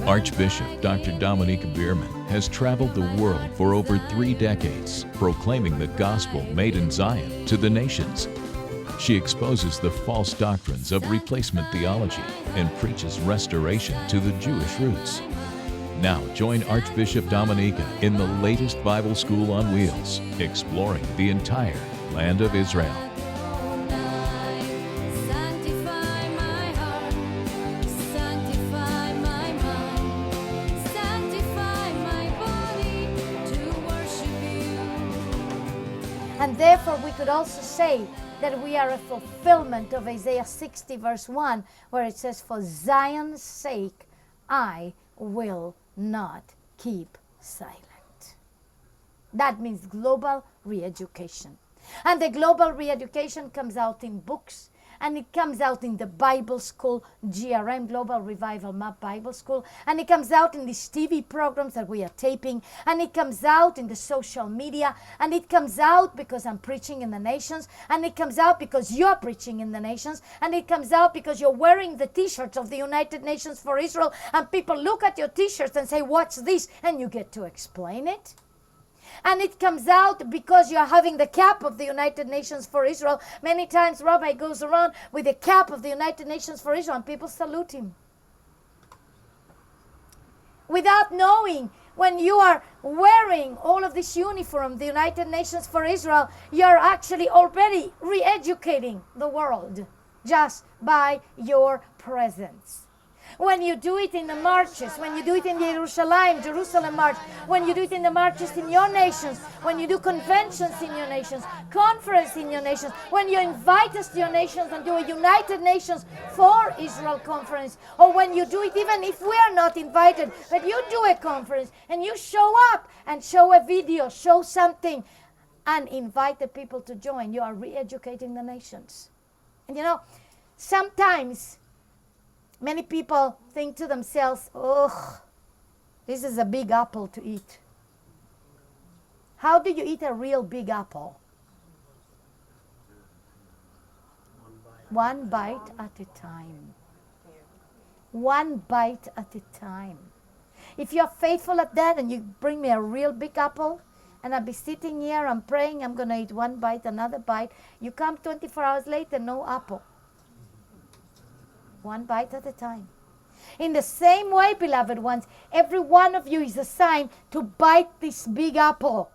Archbishop Dr. Dominiquae Bierman has traveled the world for over 3 decades, proclaiming the gospel made in Zion to the nations. She exposes the false doctrines of replacement theology and preaches restoration to the Jewish roots. Now join Archbishop Dominiquae in the latest Bible School on Wheels, exploring the entire land of Israel. And therefore we could also say that we are a fulfillment of Isaiah 60 verse 1, where it says, "For Zion's sake I will not keep silent." That means global re-education. And the global re-education comes out in books, and it comes out in the Bible School, GRM, Global Revival Map Bible School, and it comes out in these TV programs that we are taping, and it comes out in the social media, and it comes out because I'm preaching in the nations, and it comes out because you're preaching in the nations, and it comes out because you're wearing the t-shirts of the United Nations for Israel, and people look at your t-shirts and say, "What's this?" and you get to explain it. And it comes out because you're having the cap of the United Nations for Israel. Many times Rabbi goes around with the cap of the United Nations for Israel and people salute him. Without knowing, when you are wearing all of this uniform, the United Nations for Israel, you're actually already re-educating the world just by your presence. When you do it in the marches, when you do it in the Jerusalem March, when you do it in the marches in your nations, when you do conventions in your nations, conference in your nations, when you invite us to your nations and do a United Nations for Israel conference, or when you do it even if we are not invited, but you do a conference and you show up and show a video, show something, and invite the people to join, you are re-educating the nations. And you know, sometimes many people think to themselves, "Oh, this is a big apple to eat." How do you eat a real big apple? One bite at a time. One bite at a time. If you're faithful at that and you bring me a real big apple, and I'll be sitting here, I'm praying, I'm going to eat one bite, another bite. You come 24 hours later, no apple. One bite at a time. In the same way, beloved ones, every one of you is assigned to bite this big apple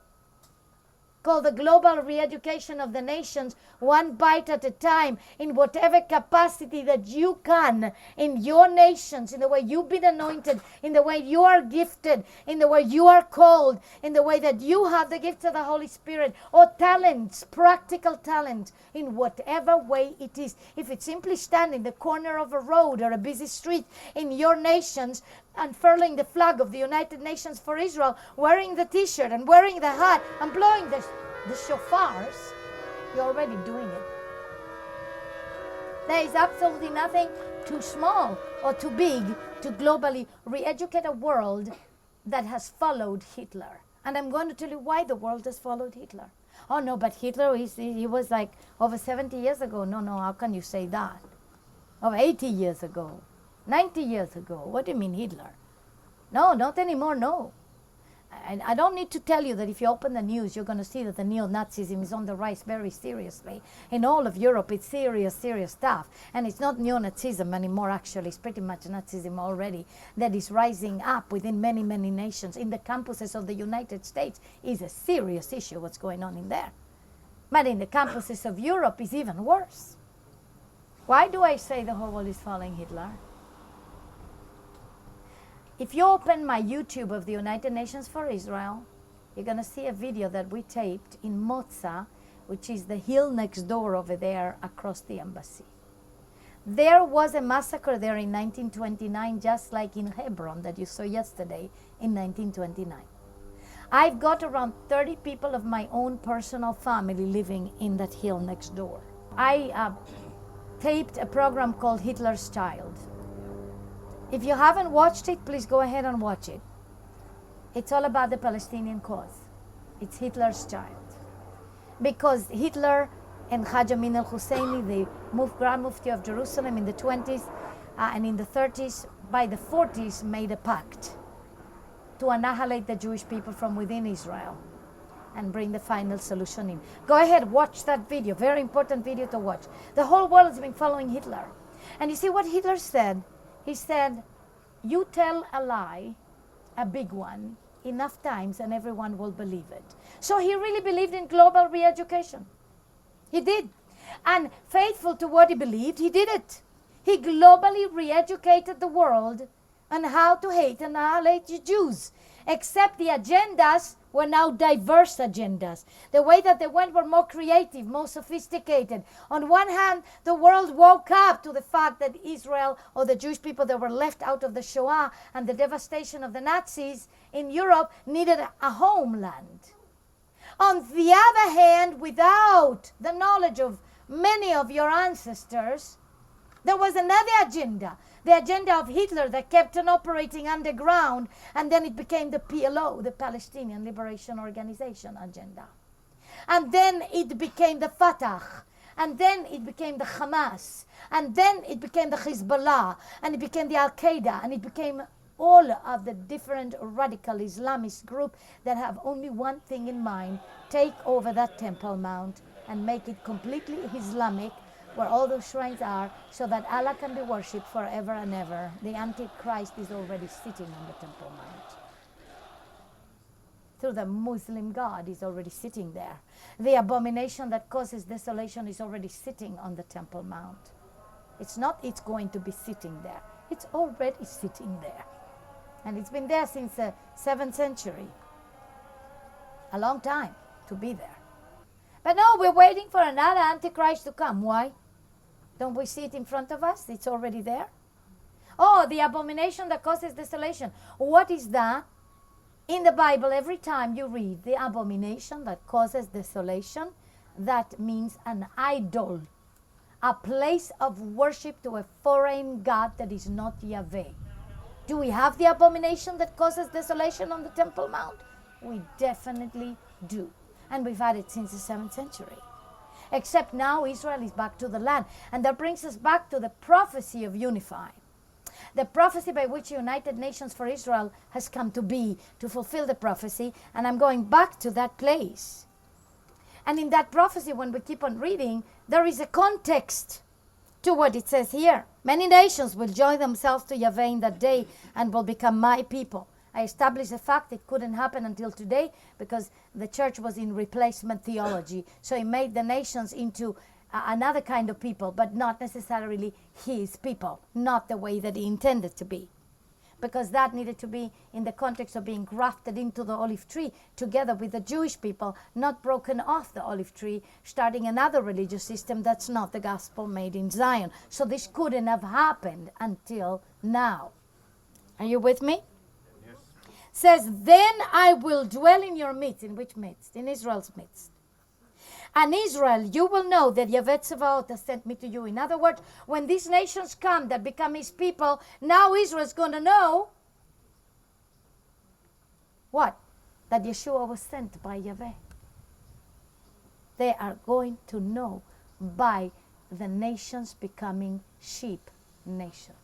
called the global re-education of the nations, one bite at a time, in whatever capacity that you can, in your nations, in the way you've been anointed, in the way you are gifted, in the way you are called, in the way that you have the gifts of the Holy Spirit, or talents, practical talent, in whatever way it is. If it's simply standing in the corner of a road or a busy street in your nations, unfurling the flag of the United Nations for Israel, wearing the t-shirt and wearing the hat and blowing the shofars, you're already doing it. There is absolutely nothing too small or too big to globally re-educate a world that has followed Hitler. And I'm going to tell you why the world has followed Hitler. "Oh no, but Hitler, he was like over 70 years ago. No, how can you say that? Over 80 years ago. 90 years ago. What do you mean Hitler? No, not anymore, no. And I don't need to tell you that if you open the news, you're going to see that the neo-Nazism is on the rise very seriously. In all of Europe, it's serious stuff. And it's not neo-Nazism anymore, actually. It's pretty much Nazism already that is rising up within many, many nations. In the campuses of the United States is a serious issue what's going on in there. But in the campuses of Europe, it's even worse. Why do I say the whole world is following Hitler? If you open my YouTube of the United Nations for Israel, you're going to see a video that we taped in Moza, which is the hill next door over there across the embassy. There was a massacre there in 1929, just like in Hebron that you saw yesterday in 1929. I've got around 30 people of my own personal family living in that hill next door. I taped a program called Hitler's Child. If you haven't watched it, please go ahead and watch it. It's all about the Palestinian cause. It's Hitler's child. Because Hitler and Hajj Amin al-Husseini, the Grand Mufti of Jerusalem in the 20s, and in the 30s, by the 40s, made a pact to annihilate the Jewish people from within Israel and bring the final solution in. Go ahead, watch that video. Very important video to watch. The whole world has been following Hitler. And you see what Hitler said? He said, you tell a lie, a big one, enough times and everyone will believe it. So he really believed in global re-education. He did. And faithful to what he believed, he did it. He globally re-educated the world on how to hate and annihilate the Jews. Except the agendas were now diverse agendas. The way that they went were more creative, more sophisticated. On one hand, the world woke up to the fact that Israel, or the Jewish people that were left out of the Shoah and the devastation of the Nazis in Europe, needed a homeland. On the other hand, without the knowledge of many of your ancestors, there was another agenda. The agenda of Hitler that kept on operating underground, and then it became the PLO, the Palestinian Liberation Organization agenda. And then it became the Fatah, and then it became the Hamas, and then it became the Hezbollah, and it became the Al-Qaeda, and it became all of the different radical Islamist groups that have only one thing in mind: take over that Temple Mount and make it completely Islamic, where all those shrines are, so that Allah can be worshipped forever and ever. The Antichrist is already sitting on the Temple Mount. Through the Muslim God is already sitting there. The abomination that causes desolation is already sitting on the Temple Mount. It's not it's going to be sitting there. It's already sitting there. And it's been there since the 7th century. A long time to be there. But no, we're waiting for another Antichrist to come. Why? Don't we see it in front of us? It's already there. Oh, the abomination that causes desolation. What is that? In the Bible, every time you read the abomination that causes desolation, that means an idol. A place of worship to a foreign god that is not Yahweh. Do we have the abomination that causes desolation on the Temple Mount? We definitely do. And we've had it since the 7th century. Except now Israel is back to the land. And that brings us back to the prophecy of UNIFY. The prophecy by which United Nations for Israel has come to be, to fulfill the prophecy. And I'm going back to that place. And in that prophecy, when we keep on reading, there is a context to what it says here. Many nations will join themselves to Yahweh in that day and will become my people. I established the fact it couldn't happen until today because the church was in replacement theology. So he made the nations into another kind of people, but not necessarily his people, not the way that he intended to be. Because that needed to be in the context of being grafted into the olive tree together with the Jewish people, not broken off the olive tree, starting another religious system that's not the gospel made in Zion. So this couldn't have happened until now. Are you with me? Says, then I will dwell in your midst. In which midst? In Israel's midst. And Israel, you will know that Yahweh Tzevaot has sent me to you. In other words, when these nations come that become his people, now Israel's going to know what? That Yeshua was sent by Yahweh. They are going to know by the nations becoming sheep nations.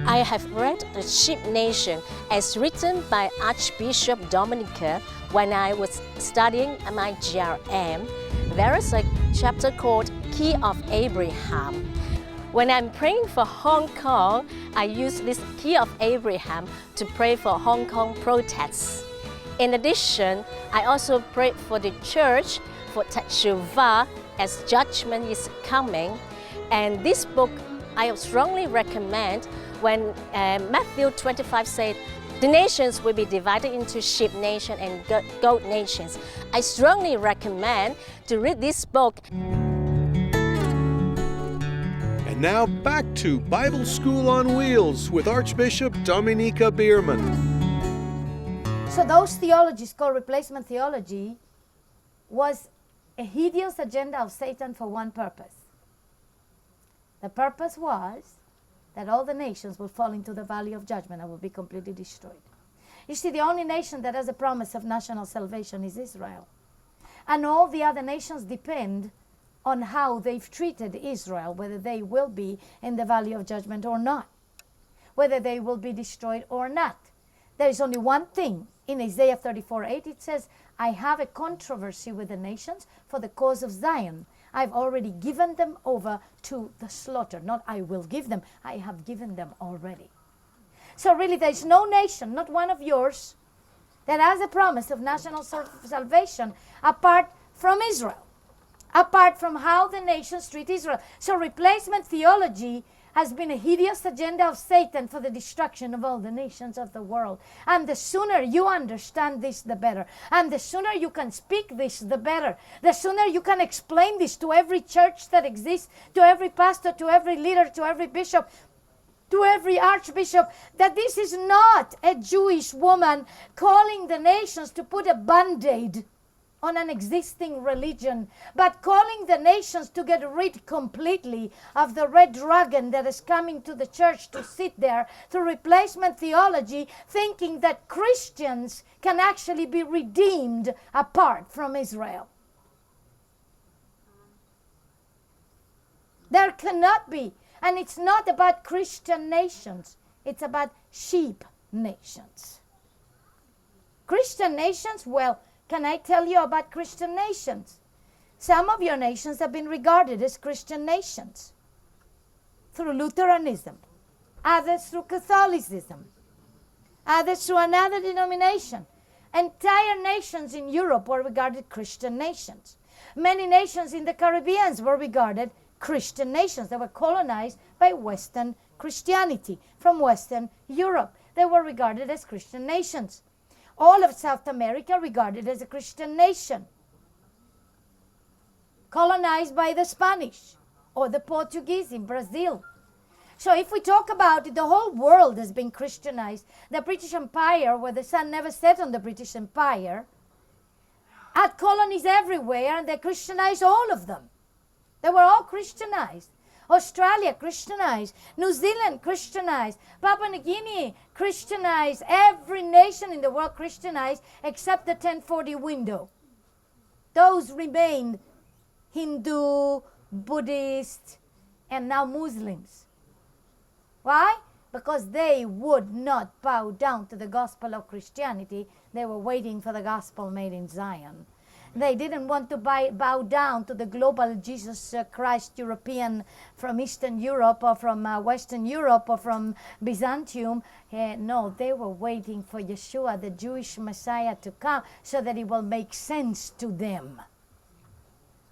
I have read The Sheep Nation as written by Archbishop Dominiquae when I was studying my GRM. There is a chapter called Key of Abraham. When I'm praying for Hong Kong, I use this Key of Abraham to pray for Hong Kong protests. In addition, I also pray for the church for Teshuvah as judgment is coming. And this book I strongly recommend when Matthew 25 said, the nations will be divided into sheep nation and goat nations. I strongly recommend to read this book. And now back to Bible School on Wheels with Archbishop Dominiquae Bierman. So those theologies called replacement theology was a hideous agenda of Satan for one purpose. The purpose was that all the nations will fall into the valley of judgment and will be completely destroyed. You see, the only nation that has a promise of national salvation is Israel. And all the other nations depend on how they've treated Israel, whether they will be in the valley of judgment or not, whether they will be destroyed or not. There is only one thing. In Isaiah 34:8 it says, I have a controversy with the nations for the cause of Zion. I've already given them over to the slaughter. Not I will give them, I have given them already. So really there is no nation, not one of yours, that has a promise of national salvation apart from Israel, apart from how the nations treat Israel. So replacement theology has been a hideous agenda of Satan for the destruction of all the nations of the world. And the sooner you understand this, the better. And the sooner you can speak this, the better. The sooner you can explain this to every church that exists, to every pastor, to every leader, to every bishop, to every archbishop, that this is not a Jewish woman calling the nations to put a band-aid on an existing religion, but calling the nations to get rid completely of the red dragon that is coming to the church to sit there through replacement theology, thinking that Christians can actually be redeemed apart from Israel. There cannot be. And it's not about Christian nations. It's about sheep nations. Christian nations, well, can I tell you about Christian nations? Some of your nations have been regarded as Christian nations through Lutheranism, others through Catholicism, others through another denomination. Entire nations in Europe were regarded Christian nations. Many nations in the Caribbean were regarded Christian nations. They were colonized by Western Christianity from Western Europe. They were regarded as Christian nations. All of South America regarded as a Christian nation, colonized by the Spanish or the Portuguese in Brazil. So if we talk about it, the whole world has been Christianized. The British Empire, where the sun never set on the British Empire, had colonies everywhere, and they Christianized all of them. They were all Christianized. Australia Christianized, New Zealand Christianized, Papua New Guinea Christianized, every nation in the world Christianized except the 1040 window. Those remained Hindu, Buddhist, and now Muslims. Why? Because they would not bow down to the gospel of Christianity. They were waiting for the gospel made in Zion. They didn't want to bow down to the global Jesus Christ European from Eastern Europe or from Western Europe or from Byzantium. No, they were waiting for Yeshua, the Jewish Messiah, to come so that it will make sense to them.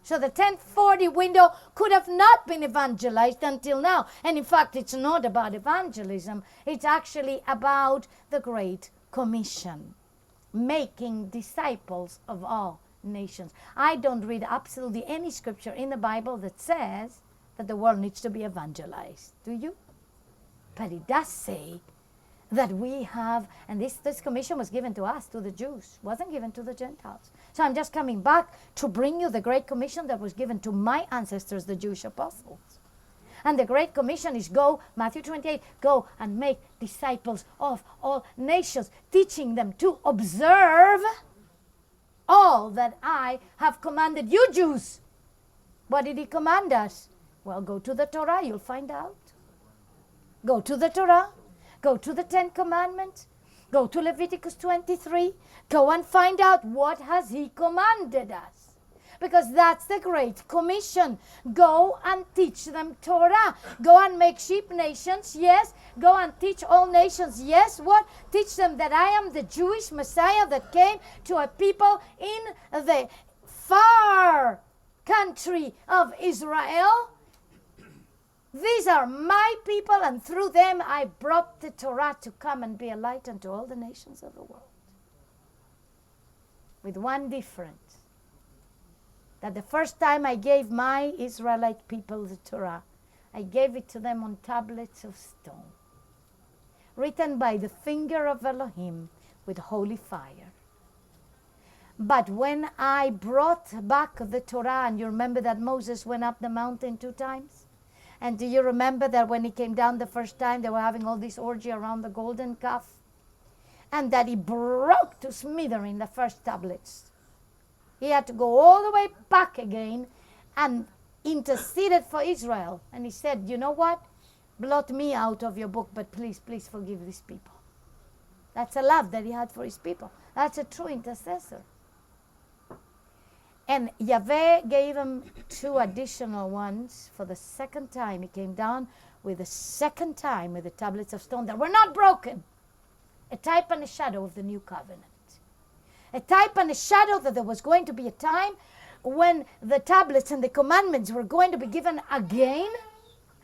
So the 1040 window could have not been evangelized until now. And in fact, it's not about evangelism. It's actually about the Great Commission, making disciples of all nations. I don't read absolutely any scripture in the Bible that says that the world needs to be evangelized. Do you? But it does say that we have, and this commission was given to us, to the Jews, wasn't given to the Gentiles. So I'm just coming back to bring you the Great Commission that was given to my ancestors, the Jewish apostles. And the Great Commission is go, Matthew 28, go and make disciples of all nations, teaching them to observe all that I have commanded you, Jews. What did he command us? Well, go to the Torah, you'll find out. Go to the Torah. Go to the 10 Commandments. Go to Leviticus 23. Go and find out what has he commanded us. Because that's the Great Commission. Go and teach them Torah. Go and make sheep nations, yes. Go and teach all nations, yes. What? Teach them that I am the Jewish Messiah that came to a people in the far country of Israel. These are my people, and through them I brought the Torah to come and be a light unto all the nations of the world. With one difference. That the first time I gave my Israelite people the Torah, I gave it to them on tablets of stone, written by the finger of Elohim with holy fire. But when I brought back the Torah, and you remember that Moses went up the mountain 2 times? And do you remember that when he came down the first time, they were having all this orgy around the golden calf? And that he broke to smithereens the first tablets. He had to go all the way back again and interceded for Israel. And he said, you know what? Blot me out of your book, but please, please forgive these people. That's a love that he had for his people. That's a true intercessor. And Yahweh gave him 2 additional ones for the second time. He came down with the second time with the tablets of stone that were not broken. A type and a shadow of the new covenant. A type and a shadow that there was going to be a time when the tablets and the commandments were going to be given again.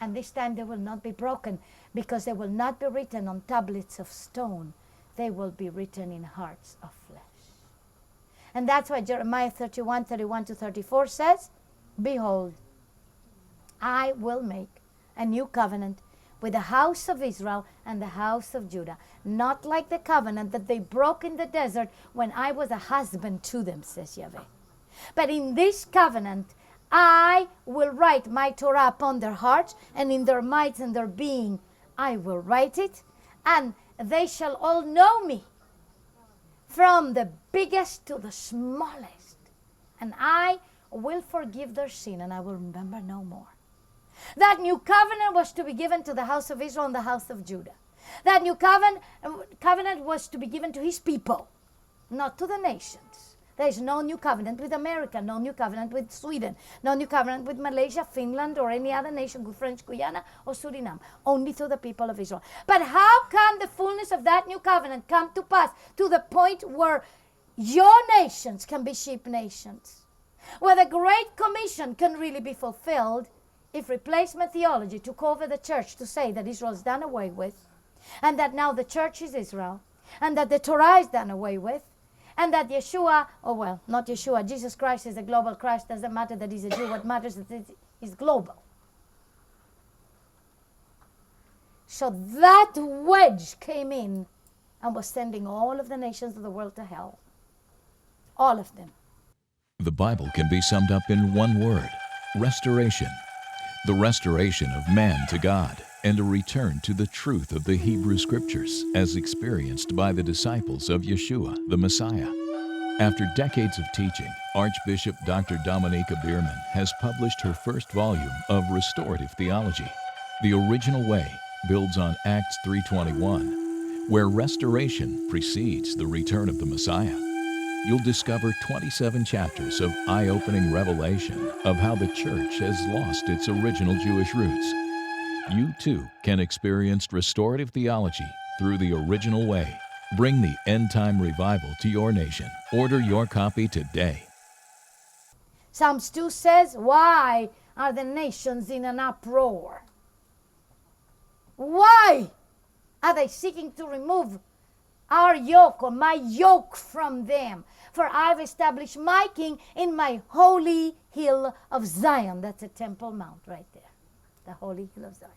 And this time they will not be broken, because they will not be written on tablets of stone. They will be written in hearts of flesh. And that's why Jeremiah 31:31-34 says, behold, I will make a new covenant with the house of Israel and the house of Judah, not like the covenant that they broke in the desert when I was a husband to them, says Yahweh. But in this covenant, I will write my Torah upon their hearts, and in their minds and their being I will write it, and they shall all know me, from the biggest to the smallest. And I will forgive their sin, and I will remember no more. That new covenant was to be given to the house of Israel and the house of Judah. That new covenant was to be given to his people, not to the nations. There is no new covenant with America, no new covenant with Sweden, no new covenant with Malaysia, Finland, or any other nation, French Guiana or Suriname, only to the people of Israel. But how can the fullness of that new covenant come to pass to the point where your nations can be sheep nations? Where the Great Commission can really be fulfilled if replacement theology took over the church to say that Israel is done away with, and that now the church is Israel, and that the Torah is done away with, and that Yeshua, oh well, not Yeshua, Jesus Christ is a global Christ. Doesn't matter that he's a Jew. What matters is that he's global. So that wedge came in and was sending all of the nations of the world to hell. All of them. The Bible can be summed up in one word: restoration. The restoration of man to God and a return to the truth of the Hebrew Scriptures as experienced by the disciples of Yeshua, the Messiah. After decades of teaching, Archbishop Dr. Dominiquae Bierman has published her first volume of Restorative Theology. The Original Way builds on Acts 3:21, where restoration precedes the return of the Messiah. You'll discover 27 chapters of eye-opening revelation of how the church has lost its original Jewish roots. You too can experience restorative theology through the Original Way. Bring the end-time revival to your nation. Order your copy today. Psalms 2 says, why are the nations in an uproar? Why are they seeking to remove our yoke, or my yoke, from them? For I've established my king in my holy hill of Zion. That's a Temple Mount right there, the holy hill of Zion.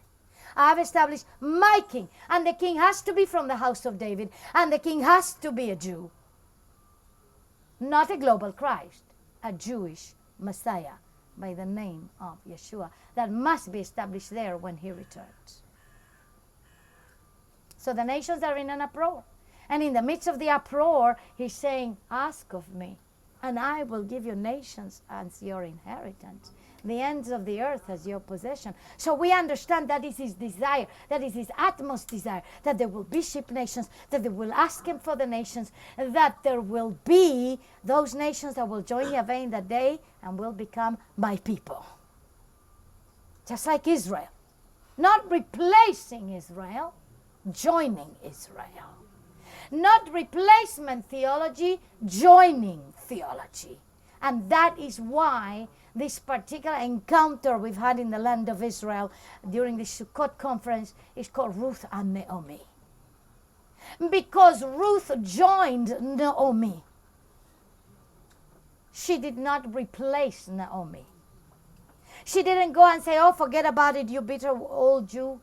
I've established my king, and the king has to be from the house of David, and the king has to be a Jew. Not a global Christ, a Jewish Messiah by the name of Yeshua that must be established there when he returns. So the nations are in an uproar. And in the midst of the uproar, he's saying, ask of me, and I will give you nations as your inheritance, the ends of the earth as your possession. So we understand that is his desire, that is his utmost desire, that there will be sheep nations, that they will ask him for the nations, that there will be those nations that will join Yahweh in that day and will become my people. Just like Israel. Not replacing Israel, joining Israel. Not replacement theology, joining theology. And that is why this particular encounter we've had in the land of Israel during the Sukkot conference is called Ruth and Naomi. Because Ruth joined Naomi. She did not replace Naomi. She didn't go and say, oh, forget about it, you bitter old Jew.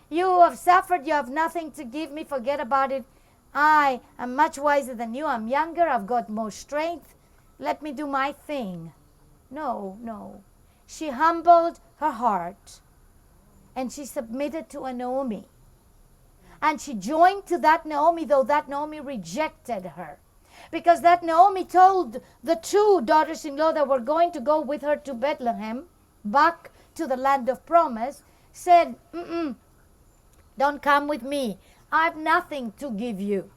You have suffered, you have nothing to give me, forget about it. I am much wiser than you, I'm younger, I've got more strength. Let me do my thing. No, no. She humbled her heart and she submitted to a Naomi. And she joined to that Naomi, though that Naomi rejected her. Because that Naomi told the two daughters-in-law that were going to go with her to Bethlehem, back to the land of promise, said, don't come with me. I have nothing to give you.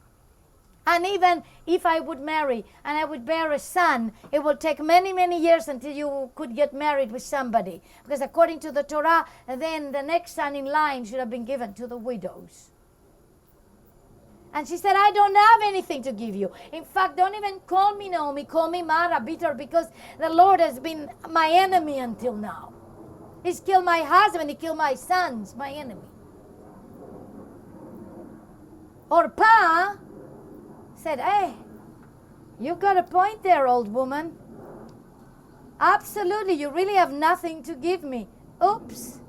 And even if I would marry and I would bear a son, it will take many, many years until you could get married with somebody. Because according to the Torah, then the next son in line should have been given to the widows. And she said, I don't have anything to give you. In fact, don't even call me Naomi, call me Mara, bitter, because the Lord has been my enemy until now. He's killed my husband, he killed my sons, my enemy. Orpah said, hey, you got a point there, old woman. Absolutely, you really have nothing to give me. Oops,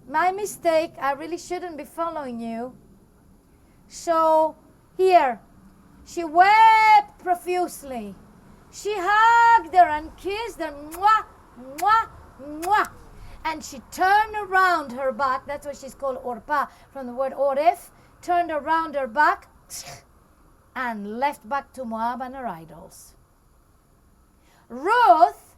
my mistake, I really shouldn't be following you. So here, she wept profusely. She hugged her and kissed her, mwah, mwah, mwah. And she turned around her back, that's why she's called Orpah, from the word Oref, turned around her back, and left back to Moab and her idols. Ruth,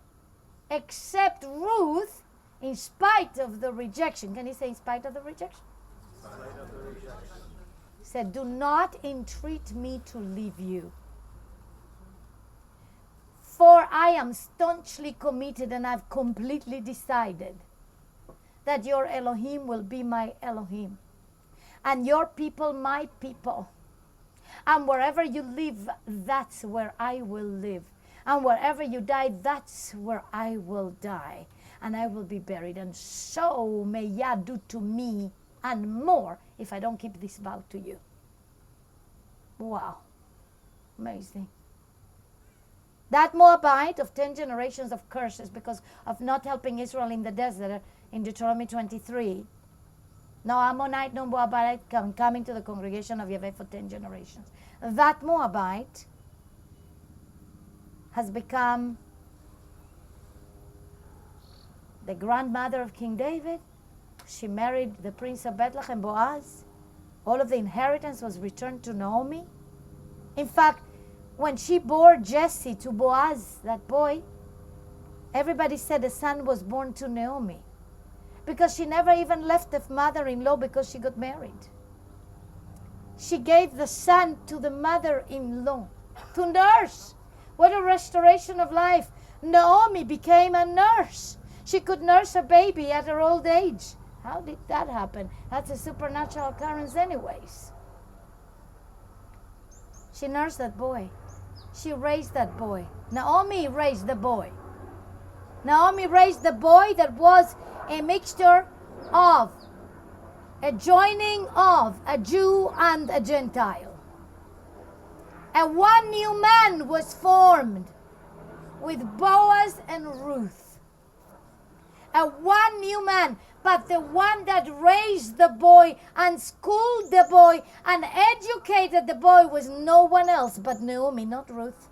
except Ruth, in spite of the rejection, can you say in spite of the rejection? In spite of the rejection. Said, do not entreat me to leave you. For I am staunchly committed and I've completely decided that your Elohim will be my Elohim. And your people my people. And wherever you live, that's where I will live. And wherever you die, that's where I will die. And I will be buried. And so may Yah do to me and more if I don't keep this vow to you. Wow. Amazing. That Moabite of 10 generations of curses because of not helping Israel in the desert in Deuteronomy 23. No Ammonite, no Moabite coming to the congregation of Yahweh for 10 generations. That Moabite has become the grandmother of King David. She married the prince of Bethlehem, Boaz. All of the inheritance was returned to Naomi. In fact, when she bore Jesse to Boaz, that boy, everybody said the son was born to Naomi. Because she never even left the mother-in-law because she got married. She gave the son to the mother-in-law to nurse. What a restoration of life. Naomi became a nurse. She could nurse a baby at her old age. How did that happen? That's a supernatural occurrence anyways. She nursed that boy. She raised that boy. Naomi raised the boy. Naomi raised the boy that was a mixture of, a joining of a Jew and a Gentile. And one new man was formed with Boaz and Ruth. And one new man, but the one that raised the boy and schooled the boy and educated the boy was no one else but Naomi, not Ruth.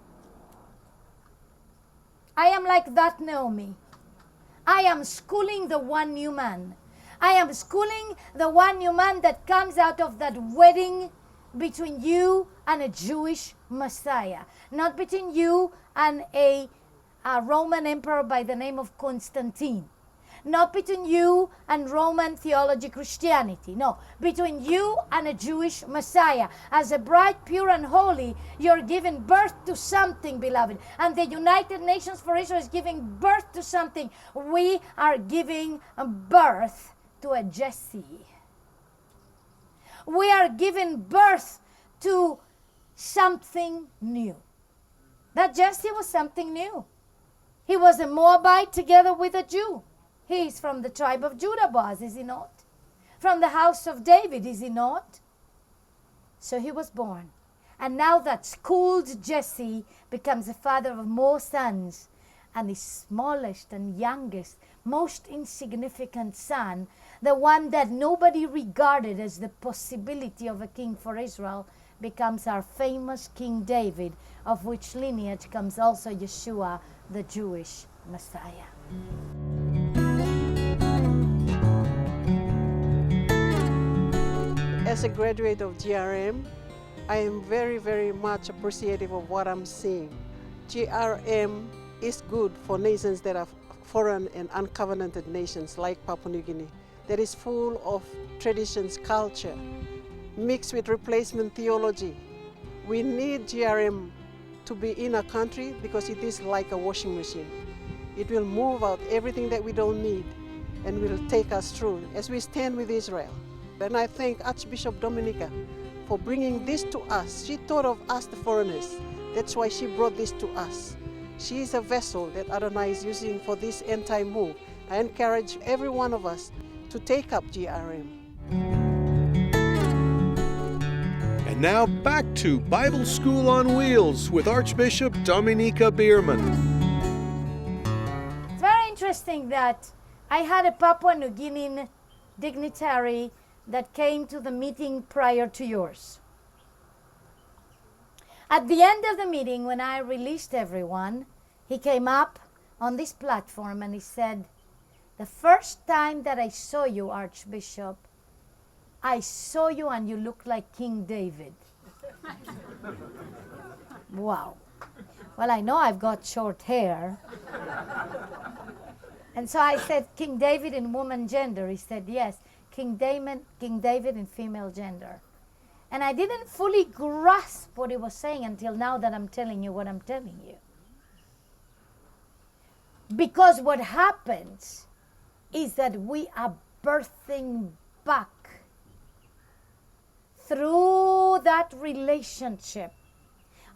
I am like that Naomi. I am schooling the one new man. I am schooling the one new man that comes out of that wedding between you and a Jewish Messiah. Not between you and a Roman emperor by the name of Constantine. Not between you and Roman theology Christianity. No, between you and a Jewish Messiah. As a bride pure and holy, you're giving birth to something, beloved. And the United Nations for Israel is giving birth to something. We are giving birth to a Jesse. We are giving birth to something new. That Jesse was something new. He was a Moabite together with a Jew. He is from the tribe of Judah, Boaz, is he not? From the house of David, is he not? So he was born. And now that schooled Jesse becomes the father of more sons. And the smallest and youngest, most insignificant son, the one that nobody regarded as the possibility of a king for Israel, becomes our famous King David, of which lineage comes also Yeshua, the Jewish Messiah. As a graduate of GRM, I am very, very much appreciative of what I'm seeing. GRM is good for nations that are foreign and uncovenanted nations like Papua New Guinea, that is full of traditions, culture, mixed with replacement theology. We need GRM to be in a country because it is like a washing machine. It will move out everything that we don't need and will take us through as we stand with Israel. And I thank Archbishop Dominiquae for bringing this to us. She thought of us, the foreigners. That's why she brought this to us. She is a vessel that Adonai is using for this end-time move. I encourage every one of us to take up GRM. And now back to Bible School on Wheels with Archbishop Dominiquae Bierman. It's very interesting that I had a Papua New Guinean dignitary that came to the meeting prior to yours. At the end of the meeting, when I released everyone, he came up on this platform and he said, "The first time that I saw you, Archbishop, I saw you and you looked like King David." Wow. Well, I know I've got short hair. And so I said, "King David in woman gender?" He said, "Yes, King David in female gender." And I didn't fully grasp what he was saying until now that I'm telling you what I'm telling you. Because what happens is that we are birthing back through that relationship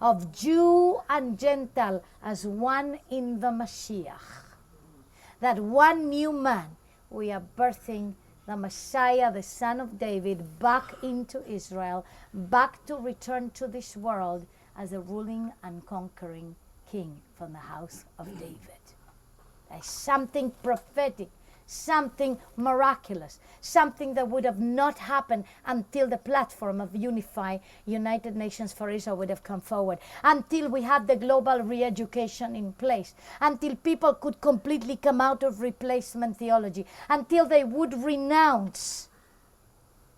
of Jew and Gentile as one in the Mashiach. That one new man, we are birthing the Messiah, the Son of David, back into Israel, back to return to this world as a ruling and conquering king from the house of David. There's something prophetic, something miraculous, something that would have not happened until the platform of UNIFY, United Nations for Israel, would have come forward, until we had the global Reeducation in place, until people could completely come out of replacement theology, until they would renounce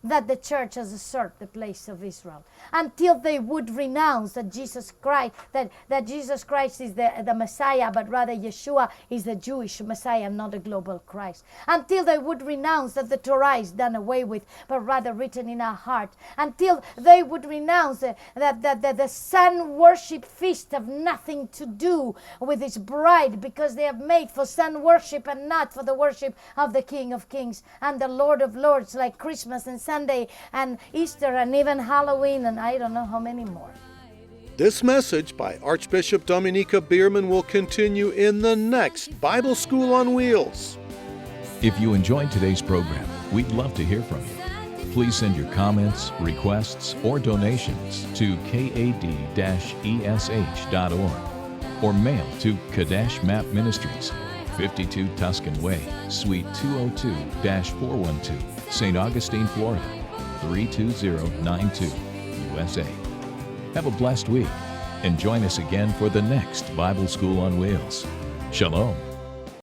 that the church has usurped the place of Israel, until they would renounce that Jesus Christ, that Jesus Christ is the Messiah, but rather Yeshua is the Jewish Messiah, not a global Christ, until they would renounce that the Torah is done away with, but rather written in our heart, until they would renounce that the sun worship feast have nothing to do with his bride, because they have made for sun worship and not for the worship of the King of Kings and the Lord of Lords, like Christmas and Sunday and Easter and even Halloween and I don't know how many more. This message by Archbishop Dominiquae Bierman will continue in the next Bible School on Wheels. If you enjoyed today's program, we'd love to hear from you. Please send your comments, requests, or donations to kad-esh.org or mail to Kadesh Map Ministries, 52 Tuscan Way, Suite 202-412, St. Augustine, Florida, 32092, USA. Have a blessed week and join us again for the next Bible School on Wheels. Shalom.